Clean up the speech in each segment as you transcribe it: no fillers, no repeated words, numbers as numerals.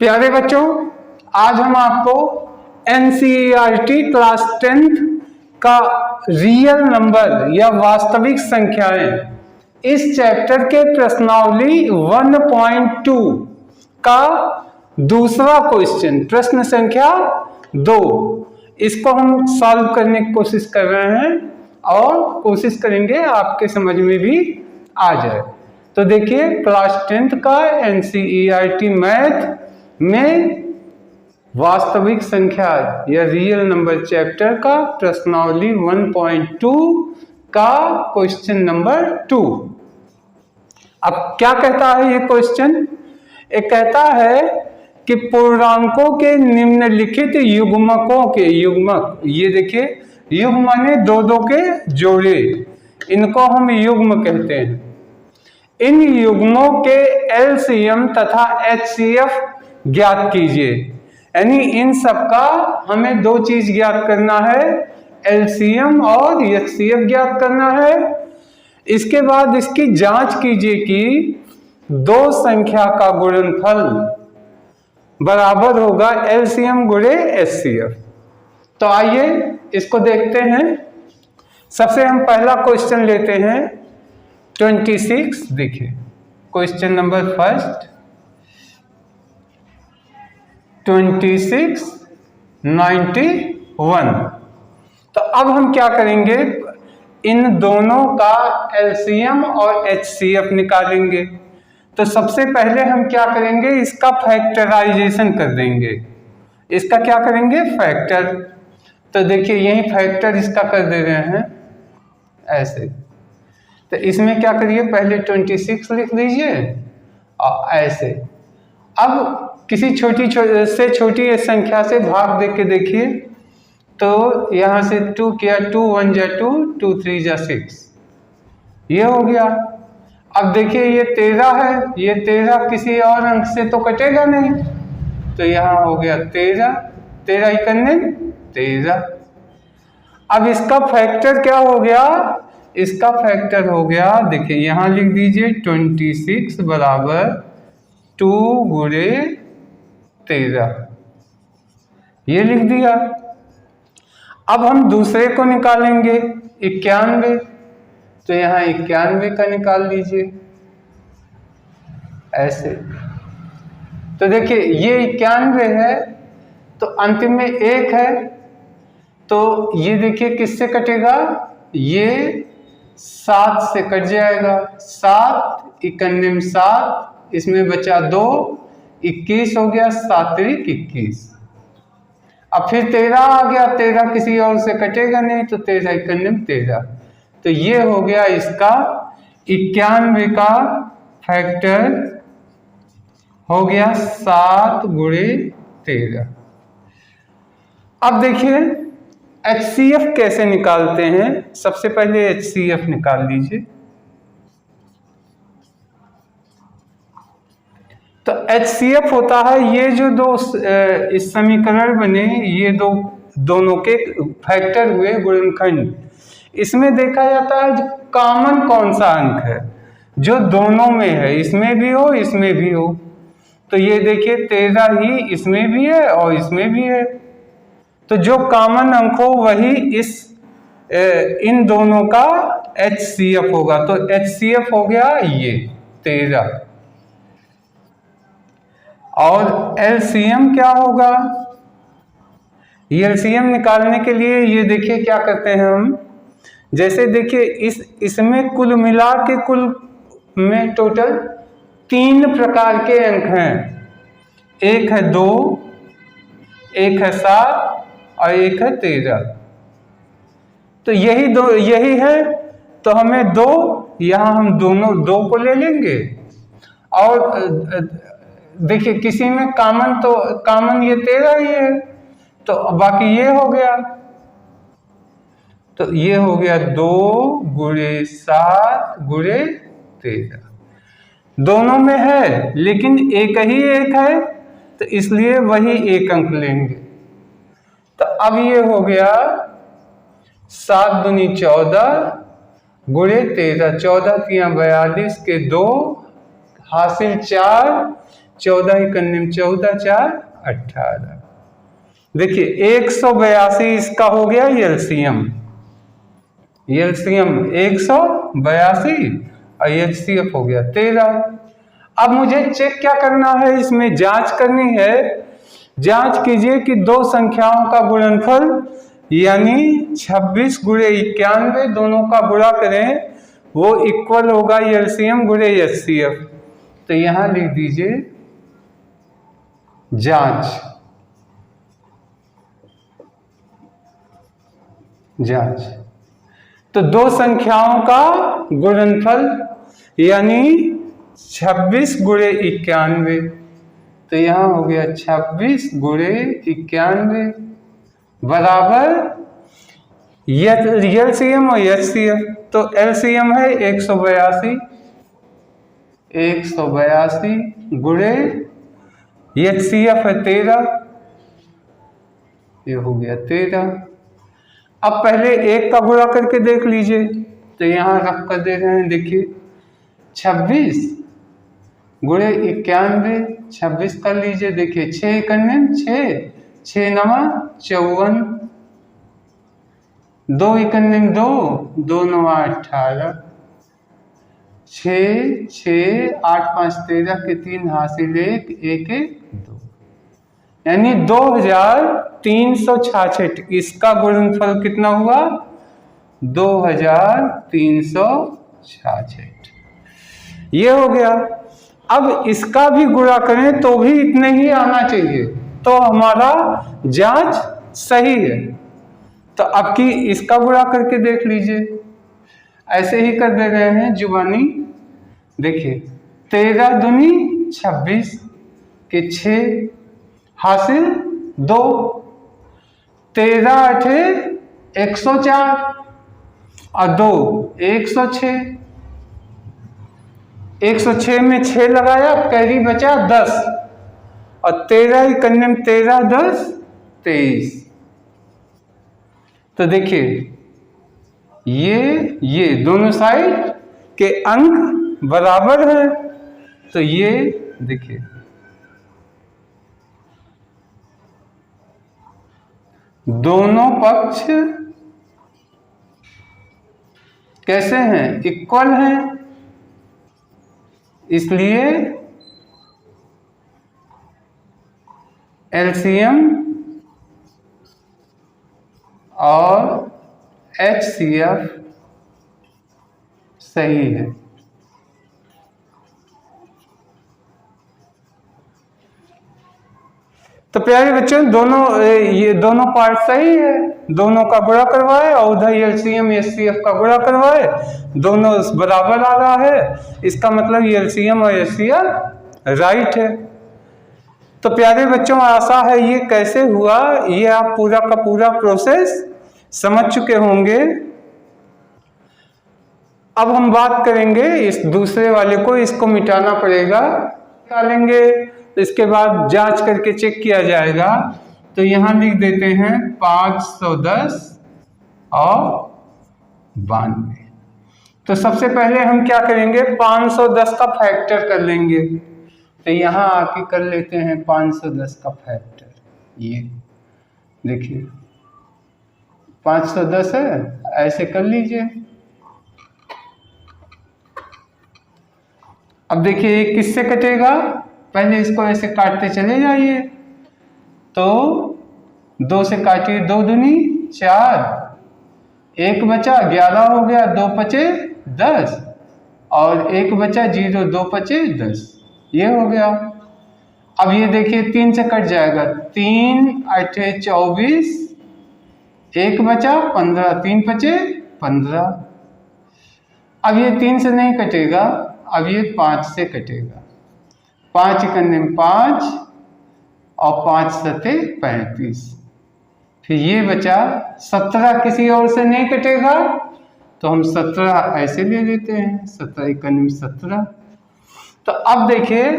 प्यारे बच्चों, आज हम आपको एनसीईआरटी क्लास 10th का रियल नंबर या वास्तविक संख्याएं इस चैप्टर के प्रश्नावली 1.2 का दूसरा क्वेश्चन, प्रश्न संख्या 2, इसको हम सॉल्व करने की कोशिश कर रहे हैं और कोशिश करेंगे आपके समझ में भी आ जाए। तो देखिए, क्लास 10th का एनसीईआरटी मैथ में वास्तविक संख्या या रियल नंबर चैप्टर का प्रश्नावली 1.2 का क्वेश्चन नंबर 2। अब क्या कहता है ये क्वेश्चन? ये कहता है कि पूर्णांकों के निम्नलिखित युग्मकों के युग्मक, ये देखिए युग्म माने दो दो के जोड़े, इनको हम युग्म कहते हैं। इन युग्मों के एलसीएम तथा एचसीएफ ज्ञात कीजिए। यानी इन सब का हमें दो चीज ज्ञात करना है, एलसीएम और एचसीएफ ज्ञात करना है। इसके बाद इसकी जांच कीजिए कि दो संख्या का गुणनफल बराबर होगा एलसीएम गुणे एचसीएफ। तो आइए इसको देखते हैं। सबसे हम पहला क्वेश्चन लेते हैं 26। देखिए क्वेश्चन नंबर फर्स्ट 26, 91। तो अब हम क्या करेंगे, इन दोनों का एलसीएम और एचसीएफ निकालेंगे। तो सबसे पहले हम क्या करेंगे, इसका फैक्टराइजेशन कर देंगे। इसका क्या करेंगे, फैक्टर। तो देखिए यही फैक्टर इसका कर दे रहे हैं ऐसे। तो इसमें क्या करिए, पहले 26 लिख दीजिए और ऐसे। अब किसी छोटी से छोटी संख्या से भाग दे के देखिए, तो यहाँ से 2 किया, 2 1 जा 2, 2 3 जा 6, ये हो गया। अब देखिए ये 13 है, ये 13 किसी और अंक से तो कटेगा नहीं, तो यहाँ हो गया 13, 13 इकन्ने 13। अब इसका फैक्टर क्या हो गया, इसका फैक्टर हो गया, देखिए यहाँ लिख दीजिए 26 बराबर 2 गुणे 13, ये लिख दिया। अब हम दूसरे को निकालेंगे 91। तो यहाँ 91 का निकाल लीजिए ऐसे। तो देखिए ये 91 है, तो अंतिम में 1 है, तो ये देखिए किससे कटेगा, ये 7 से कट जाएगा। 7 इकन्ने 7, इसमें बचा 2, 21 हो गया, 7 त्रिक 21। अब फिर 13 आ गया, 13 किसी और से कटेगा नहीं, तो 13 इकन्ने 13। तो ये हो गया इसका 91 का फैक्टर हो गया 7 गुणे 13। अब देखिए एचसीएफ कैसे निकालते हैं। सबसे पहले एचसीएफ निकाल लीजिए। तो एचसीएफ होता है, ये जो दो इस समीकरण बने, ये दोनों के फैक्टर हुए गुणनखंड। इसमें देखा जाता है कॉमन कौन सा अंक है जो दोनों में है, इसमें भी हो इसमें भी हो। तो ये देखिए 13 ही इसमें भी है और इसमें भी है, तो जो कॉमन अंक हो वही इन दोनों का एचसीएफ होगा। तो एचसीएफ हो गया ये 13। और एलसीएम क्या होगा, एलसीएम निकालने के लिए ये देखिए क्या करते हैं हम, जैसे देखिए इसमें कुल मिला के कुल में टोटल 3 प्रकार के अंक हैं। एक है 2, एक है 7 और एक है 13। तो यही है, तो हमें 2, यहाँ हम दोनों 2 को ले लेंगे। और देखिए किसी में कॉमन ये 13 ही है, तो बाकी ये हो गया। तो ये हो गया 2 गुणे 7 गुणे 13। दोनों में है लेकिन एक ही एक है, तो इसलिए वही एक अंक लेंगे। तो अब ये हो गया 7 दूनी 14 गुणे 13, 14 3 42 के 2 हासिल 4, 14 एकम 14, 4 18। देखिए 182 इसका हो गया एलसीएम। एलसीएम 182 और एचसीएफ हो गया 13। अब मुझे चेक क्या करना है, इसमें जांच करनी है। जांच कीजिए कि दो संख्याओं का गुणनफल यानी 26 गुणे 91 दोनों का गुणा करें, वो इक्वल होगा एलसीएम गुणे एचसीएफ। तो यहां लिख दीजिए जांच। जांच तो दो संख्याओं का गुणनफल यानी 26 गुणे 91, तो यहां हो गया 26 गुणे 91 बराबर एलसीएम और एचसीएफ। तो एलसीएम है 182 गुणे एचसीएफ है 13, ये हो गया 13। अब पहले एक का गुणा करके देख लीजिए, तो यहां रख कर दे रहे हैं। देखिए 26 गुणे 91, 26 कर लीजिए। देखिए 6 एकम 6, 6 नवा 54, 2 एकम 2, 2 नवा 18, 6 6 8 5 13 के 3 हासिल 1 1 2, यानी 2366। इसका गुणनफल कितना हुआ? 2366। ये हो गया। अब इसका भी गुणा करें तो भी इतने ही आना चाहिए, तो हमारा जांच सही है। तो अब की इसका गुणा करके देख लीजिए। ऐसे ही कर दे रहे हैं जुबानी। देखिए 13 दूनी 26 के 6 हासिल 2, 13 8 104 और 2 106। 106 में 6 लगाया, कैरी बचा 10 और 13 एकम 13 10 23। तो देखिए ये दोनों साइड के अंक बराबर हैं। तो ये देखिए दोनों पक्ष कैसे हैं? इक्वल हैं। इसलिए एलसीएम और एचसीएफ सही है। तो प्यारे बच्चों ये दोनों पार्ट सही है। दोनों का गुणा करवाए और उधर एलसीएम एचसीएफ का गुणा करवाए, दोनों बराबर आ रहा है। इसका मतलब एलसीएम और एचसीएफ राइट है। तो प्यारे बच्चों आशा है ये कैसे हुआ, ये आप पूरा का पूरा प्रोसेस समझ चुके होंगे। अब हम बात करेंगे इस दूसरे वाले को, इसको मिटाना पड़ेगा। निकालेंगे तो इसके बाद जांच करके चेक किया जाएगा। तो यहां लिख देते हैं 510 और 92। तो सबसे पहले हम क्या करेंगे, 510 का फैक्टर कर लेंगे। तो यहां आके कर लेते हैं 510 का फैक्टर। ये देखिए 510 है, ऐसे कर लीजिए। अब देखिए ये किससे कटेगा, पहले इसको ऐसे काटते चले जाइए। तो 2 से काटिए, 2 दूनी 4, 1 बचा 11 हो गया, 2 पचे 10 और 1 बचा 0, 2 पचे 10, ये हो गया। अब ये देखिए 3 से कट जाएगा, 3 8 24, 1 बचा 15, 3 पचे 15। अब ये 3 से नहीं कटेगा, अब ये 5 से कटेगा। 5 एकम 5 और 5 सते 35। फिर ये बचा 17, किसी और से नहीं कटेगा तो हम 17 ऐसे ले लेते हैं, 17 एकम 17। तो अब देखिए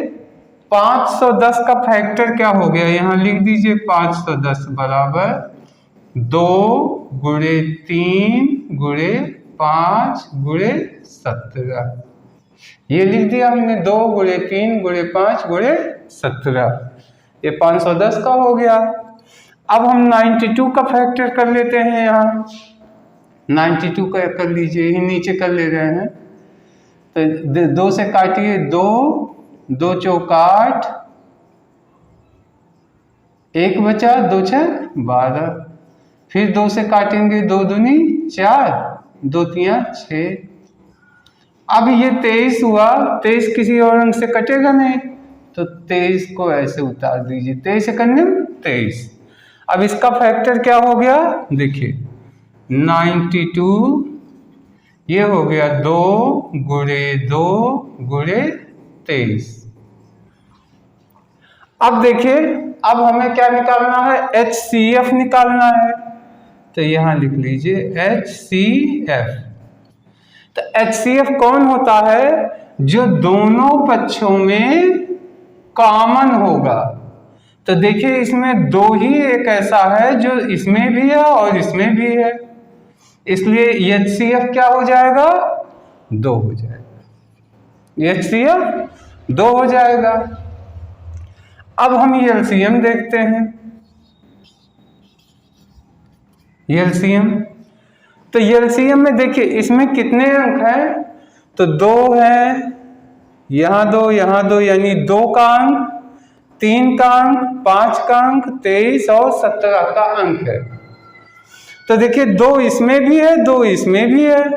510 का फैक्टर क्या हो गया, यहाँ लिख दीजिए 510 बराबर 2 गुणे 3 गुणे 5 गुणे 17। ये लिख दिया हमने, 2 गुणे 3 गुणे 5 गुणे 17, ये 510 का हो गया। अब हम 92 का फैक्टर कर लेते हैं, यहाँ 92 का कर लीजिए, ही नीचे कर ले रहे हैं। तो 2 से काटिए, 2 2 चौक 8, 1 बचा, 2 छक 12, फिर 2 से काटेंगे, 2 दूनी 4, 2 तिया 6। अब ये 23 हुआ, 23 किसी और अंक से कटेगा नहीं, तो 23 को ऐसे उतार दीजिए, 23 से करने 23। अब इसका फैक्टर क्या हो गया, देखिए 92, ये हो गया 2 गुणे 2 गुणे 23। अब देखिए, अब हमें क्या निकालना है, HCF निकालना है। तो यहां लिख लीजिए HCF। तो HCF कौन होता है, जो दोनों पक्षों में कॉमन होगा। तो देखिए इसमें 2 ही एक ऐसा है जो इसमें भी है और इसमें भी है, इसलिए HCF क्या हो जाएगा, 2 हो जाएगा, HCF 2 हो जाएगा। अब हम LCM देखते हैं, LCM। तो LCM में देखिए इसमें कितने अंक हैं, तो 2 है, यहाँ 2 यहाँ 2, यानी 2 का अंक, 3 का अंक, 5 का अंक, 23 और 17 का अंक है। तो देखिए 2 इसमें भी है, 2 इसमें भी है।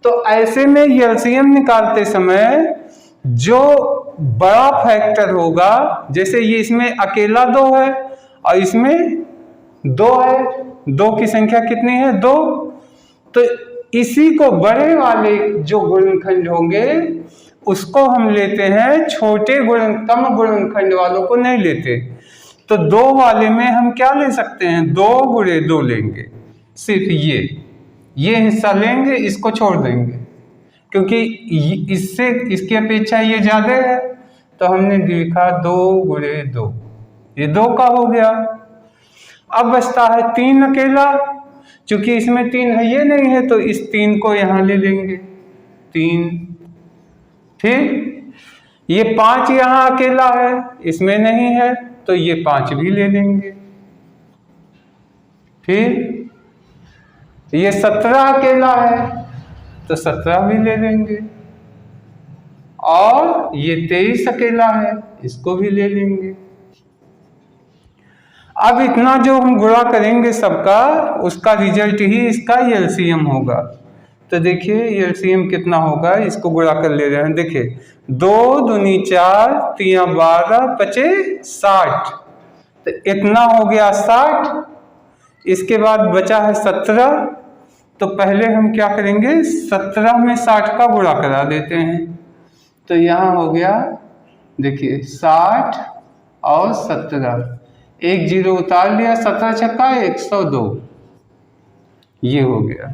तो ऐसे में LCM निकालते समय जो बड़ा फैक्टर होगा, जैसे ये इसमें अकेला 2 है और इसमें 2 है, 2 की संख्या कितनी है, 2। तो इसी को बड़े वाले जो गुणनखंड होंगे उसको हम लेते हैं, छोटे कम गुणनखंड वालों को नहीं लेते। तो 2 वाले में हम क्या ले सकते हैं, 2 गुणे 2 लेंगे, सिर्फ ये हिस्सा लेंगे, इसको छोड़ देंगे, क्योंकि इससे इसकी अपेक्षा ये ज्यादा है। तो हमने लिखा 2 गुणे 2, ये 2 का हो गया। अब बचता है 3 अकेला, चूंकि इसमें 3 है, ये नहीं है, तो इस 3 को यहां ले लेंगे, 3। फिर ये 5 यहां अकेला है, इसमें नहीं है, तो ये 5 भी ले लेंगे। फिर ये 17 अकेला है, तो 17 भी ले लेंगे, और ये 23 अकेला है, इसको भी ले लेंगे। अब इतना जो हम गुणा करेंगे सबका, उसका रिजल्ट ही इसका LCM होगा। तो देखिए LCM कितना होगा, इसको गुणा कर ले रहे हैं। देखिए 2 दूनी 4, 3 12, 25 60, तो इतना हो गया 60। इसके बाद बचा है 17, तो पहले हम क्या करेंगे, 17 में 60 का गुणा करा देते हैं। तो यहाँ हो गया, देखिए 60 और 17, 1 0 उतार लिया, 17 छक्का 102, ये हो गया।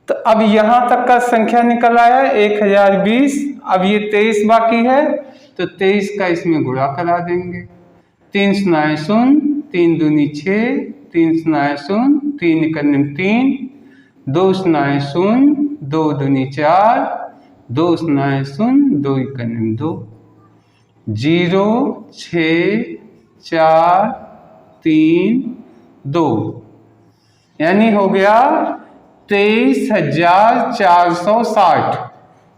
तो अब यहां तक का संख्या निकल आया 1020। अब ये 23 बाकी है, तो 23 का इसमें गुणा करा देंगे। 3 0 0, 3 दूनी 6, 3 0 0, 3 इकन्ने 3, 2 0 0, 2 दूनी 4, 2 0 0, 2 इकन्ने 2, 0 6 4 3 2, यानी हो गया 23,460।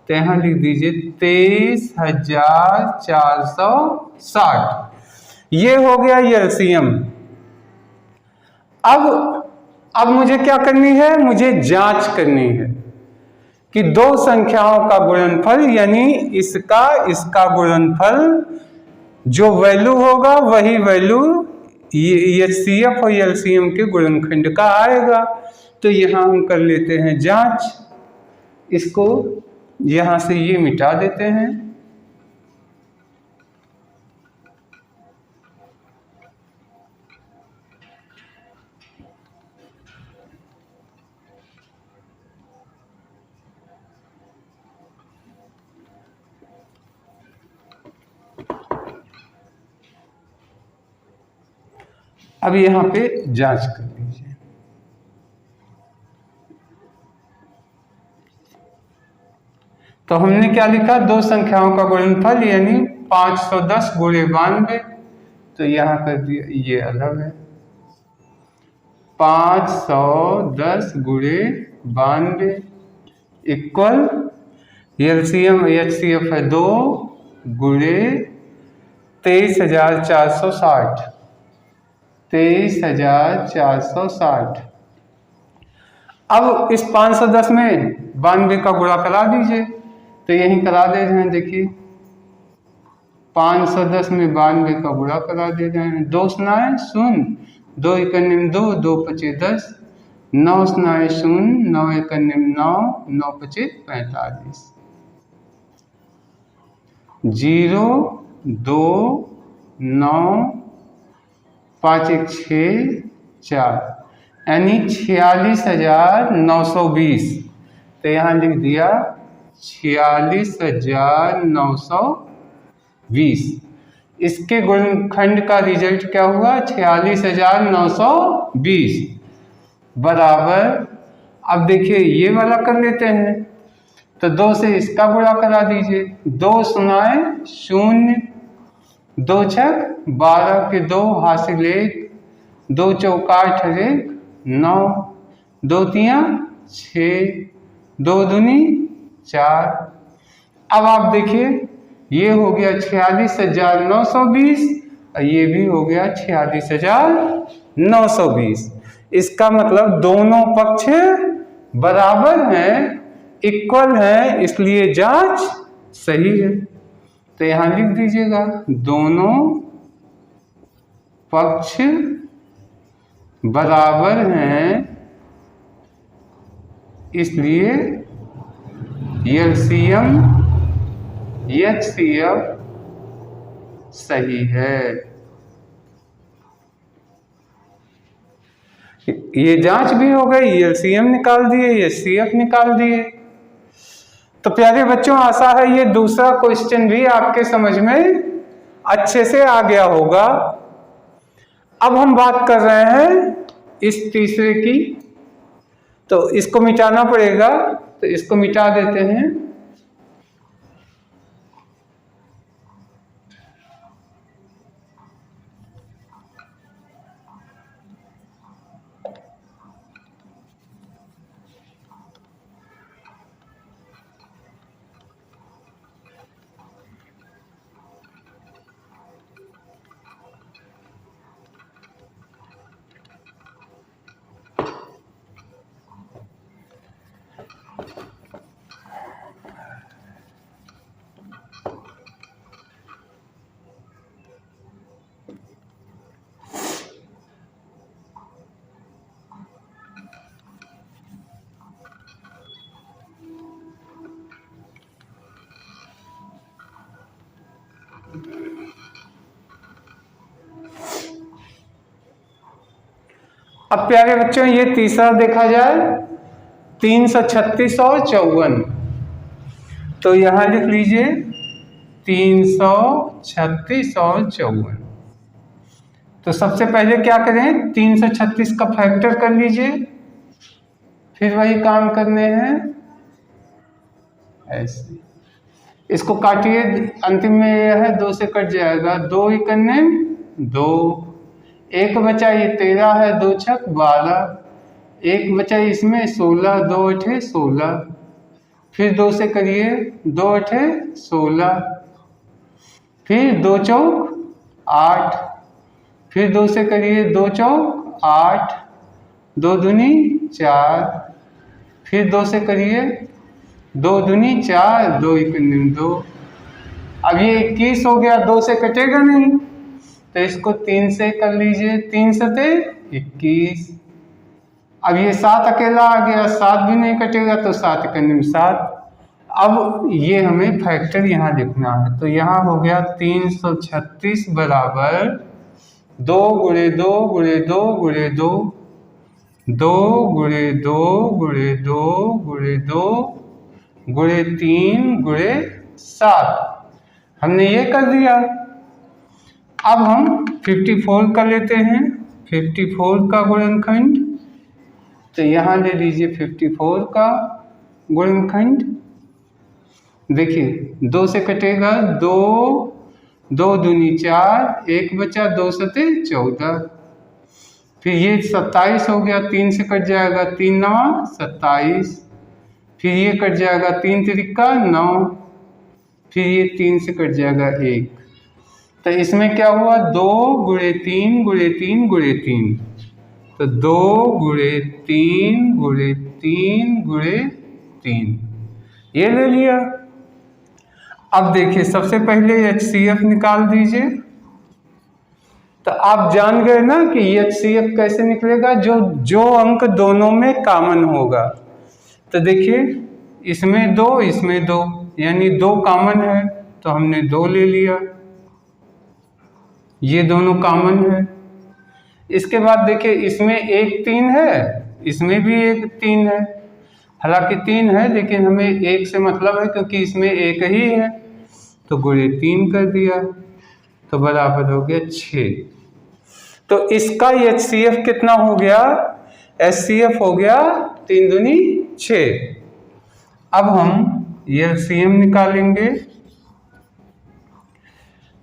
तो यहां लिख दीजिए 23,460, ये हो गया LCM। अब मुझे क्या करनी है, मुझे जांच करनी है कि 2 संख्याओं का गुणनफल, यानी इसका गुणनफल जो वैल्यू होगा वही वैल्यू HCF और LCM के गुणनखंड का आएगा। तो यहाँ हम कर लेते हैं जांच, इसको यहाँ से ये मिटा देते हैं। अब यहाँ पे जांच कर लीजिए। तो हमने क्या लिखा, 2 संख्याओं का गुणनफल यानी 510 गुणे 92, तो यहाँ कर दिया, ये अलग है। 510 गुणे 92 इक्वल एलसीएम एचसीएफ है 2 गुणे 23,460, 23,460। अब इस 510 में 92 का गुणा करा दीजिए, तो यहीं करा दे रहे हैं। देखिए 510 में 92 का गुणा करा दे रहे हैं। 2 सुनाए 0, 2 1 2, 2 5 10, 9 सुनाए 0, 9 1 9, 9 5 45, 0 2 9 5 1 6 4, यानी 46,920। तो यहाँ लिख दिया 46,920। इसके गुणनखंड का रिजल्ट क्या हुआ? 46,920 बराबर। अब देखिए ये वाला कर लेते हैं, तो 2 से इसका गुणा करा दीजिए। 2 सुनाए 0, 2 छक 12 के 2 हासिल 1, 2 चौका 8 9, 2 तियां 6, 2 दूनी 4। अब आप देखिए ये हो गया 46,920 और ये भी हो गया 46,920। इसका मतलब दोनों पक्ष बराबर हैं, इक्वल हैं, इसलिए जांच सही है। तो यहां लिख दीजिएगा दोनों पक्ष बराबर हैं, इसलिए एलसीएम एचसीएफ सही है। ये जांच भी हो गई, एलसीएम निकाल दिए, एचसीएफ निकाल दिए। तो प्यारे बच्चों, आशा है ये दूसरा क्वेश्चन भी आपके समझ में अच्छे से आ गया होगा। अब हम बात कर रहे हैं इस तीसरे की, तो इसको मिटाना पड़ेगा, तो इसको मिटा देते हैं। अब प्यारे बच्चों ये तीसरा देखा जाए 336 और 54, तो यहां लिख लीजिए 336 और 54। तो सबसे पहले क्या करें, 336 का फैक्टर कर लीजिए, फिर वही काम करने हैं ऐसे। इसको काटिए, अंतिम में यह है 2 से कट जाएगा, 2 इकन्ने 2, 1 बचा ये 13 है, 2 छक 12, 1 बचा इसमें 16, 2 अठे 16, फिर 2 से करिए 2 अठे 16, फिर 2 चौक 8, फिर 2 से करिए 2 चौक 8, 2 दूनी 4, फिर 2 से करिए 2 दूनी 4, 2 इकन्ने 2। अब ये 21 हो गया, 2 से कटेगा नहीं, तो इसको 3 से कर लीजिए, 3 सते 21। अब ये 7 अकेला आ गया, 7 भी नहीं कटेगा, तो 7 इकन्ने 7। अब ये हमें फैक्टर यहाँ लिखना है, तो यहाँ हो गया 336 बराबर 2 गुणे 2 गुणे 2 गुणे 2, 2 गुणे 2 गुणे 2 गुणे 2 गुणे 3 गुणे 7। हमने ये कर दिया। अब हम 54 कर लेते हैं, 54 का गुणनखंड। तो यहाँ ले लीजिए 54 का गुणनखंड। देखिए 2 से कटेगा 2, 2 दूनी 4, 1 बचा, 2 सते 14। फिर ये 27 हो गया, 3 से कट जाएगा, 3 नवा 27। फिर ये कट जाएगा, 3 तिरिका 9। फिर ये 3 से कट जाएगा 1। तो इसमें क्या हुआ, 2 गुणे 3 गुणे 3 गुणे 3। तो 2 गुणे 3 गुणे 3 गुणे 3 ये ले लिया। अब देखिए सबसे पहले HCF निकाल दीजिए। तो आप जान गए ना कि HCF कैसे निकलेगा, जो अंक दोनों में कॉमन होगा। तो देखिए इसमें 2 इसमें 2, यानी 2 कॉमन है तो हमने 2 ले लिया, ये दोनों कॉमन है। इसके बाद देखिए इसमें 1 3 है, इसमें भी 1 3 है। हालांकि 3 है लेकिन हमें 1 से मतलब है क्योंकि इसमें 1 ही है, तो गुणे 3 कर दिया तो बराबर हो गया 6। तो इसका HCF कितना हो गया, HCF हो गया 3 दूनी 6। अब हम LCM निकालेंगे।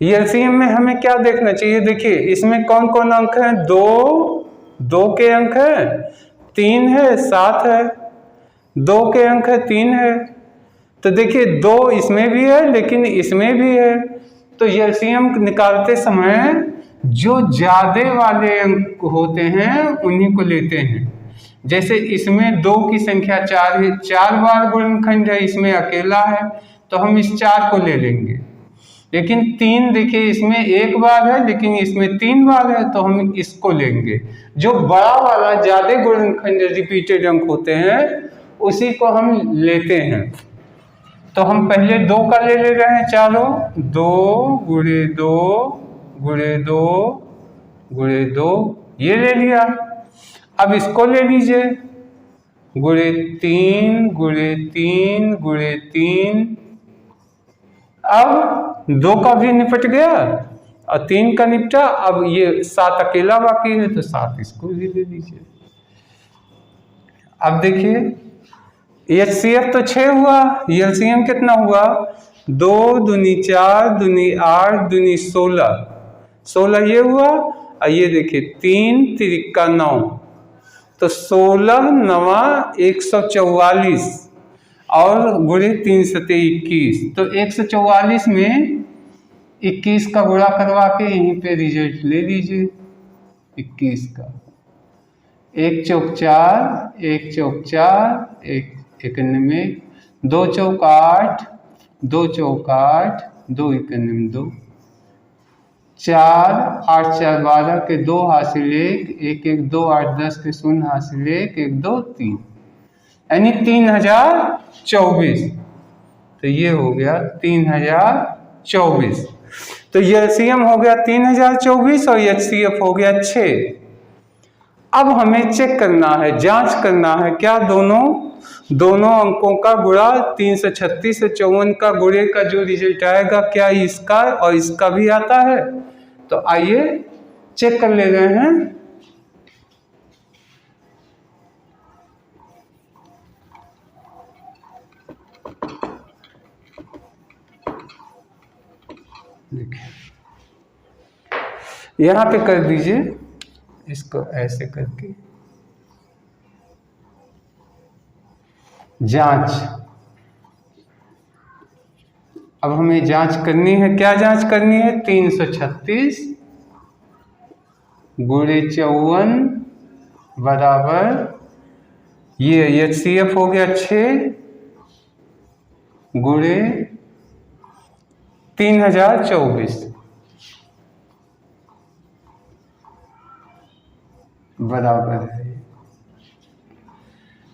LCM में हमें क्या देखना चाहिए, देखिए इसमें कौन कौन अंक हैं, 2 के अंक है, 3 है, 7 है। 2 के अंक है, 3 है, तो देखिए 2 इसमें भी है लेकिन इसमें भी है। तो LCM निकालते समय जो ज्यादा वाले अंक होते हैं उन्हीं को लेते हैं। जैसे इसमें 2 की संख्या 4 है, 4 बार गुणनखंड है, इसमें अकेला है तो हम इस 4 को ले लेंगे। लेकिन 3 देखिए इसमें 1 बार है लेकिन इसमें 3 बार है तो हम इसको लेंगे। जो बड़ा वाला ज्यादा गुणनखंड रिपीटेड अंक होते हैं उसी को हम लेते हैं। तो हम पहले 2 का ले रहे हैं चारों, 2 गुणे 2 गुणे 2 गुणे 2 ये ले लिया। अब इसको ले लीजिए, गुणे 3 गुणे 3 गुणे 3। अब 2 का भी निपट गया और 3 का निपटा। अब ये 7 अकेला बाकी है तो 7 इसको भी ले लीजिए। अब देखिए HCF तो 6 हुआ, LCM कितना हुआ, 2 दूनी 4 दूनी 8 दूनी 16, 16 ये हुआ। और ये देखिए 3 तिरिका 9, तो 16 नवा 144 और गुणे 3 सते 21। तो 144 में 21 का गुणा करवा के यहीं पे रिजल्ट ले लीजिए 21 का। 1 चौक 4, 1 चौक 4, 1 91, 2 चौक 8, 2 चौक 8, 2 91 2, 4 8 4 12 के 2 हासिल 1, 1 1 2 8 10 के 0 हासिल 1, 1 2 3, यानी 3024। तो ये हो गया 3024। तो LCM हो गया 3024 और HCF हो गया 6। अब हमें चेक करना है, जांच करना है, क्या दोनों अंकों का गुणा 336 से 54 का गुणे का जो रिजल्ट आएगा क्या इसका और इसका भी आता है। तो आइए चेक कर ले रहे हैं। देखिए यहां पे कर दीजिए इसको ऐसे करके जांच। अब हमें जांच करनी है, क्या जांच करनी है, 336 गुणे 54 बराबर ये HCF हो गया 6 गुणे 3024 बराबर है।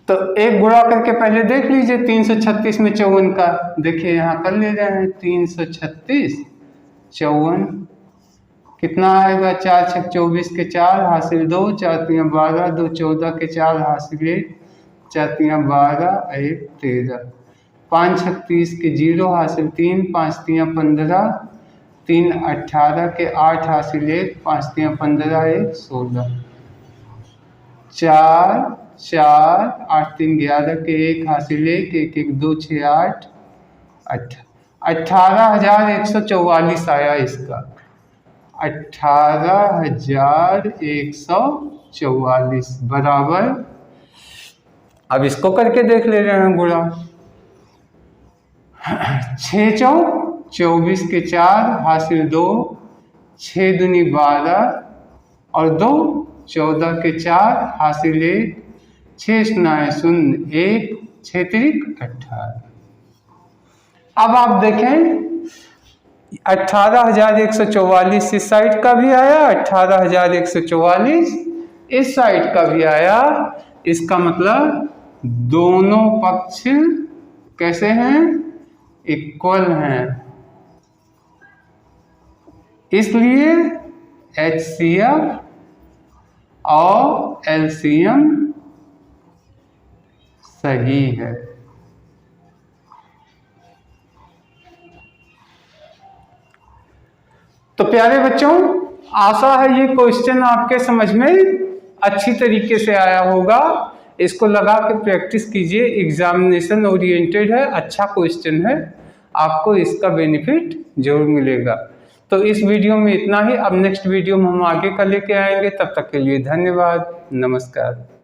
तो एक गुणा करके पहले देख लीजिए 336 में 54 का, देखिए यहाँ कर ले रहे हैं 336 54 कितना आएगा, 4 छक 24 के 4 हासिल 2, 4 3 12, 2 14 के 4 हासिल 1, 4 3 12 1 13, 5 छक 30 के 0 हासिल 3, 5 3 15, 3 18 के 8 हासिल 1, 5 3 15 1 16, 4 8 3 11 के 1 हासिल 1, 1 1 2 6 8 8। 18,144 आया इसका, 18,144 बराबर, अब इसको करके देख ले रहे हैं गुणा। 6 चौक 24 के 4 हासिल 2, 6 दूनी 12 और 2 14 के 4 हासिल 1, 6 शून्य 1, 6 त्रिक 18। अब आप देखें 18,144 इस साइड का भी आया, 18,144 इस साइड का भी आया। इसका मतलब दोनों पक्ष कैसे हैं, इक्वल हैं, इसलिए HCF और LCM सही है। तो प्यारे बच्चों, आशा है ये क्वेश्चन आपके समझ में अच्छी तरीके से आया होगा। इसको लगा के प्रैक्टिस कीजिए, एग्जामिनेशन ओरिएंटेड है, अच्छा क्वेश्चन है, आपको इसका बेनिफिट जरूर मिलेगा। तो इस वीडियो में इतना ही। अब नेक्स्ट वीडियो में हम आगे का लेके आएंगे। तब तक के लिए धन्यवाद, नमस्कार।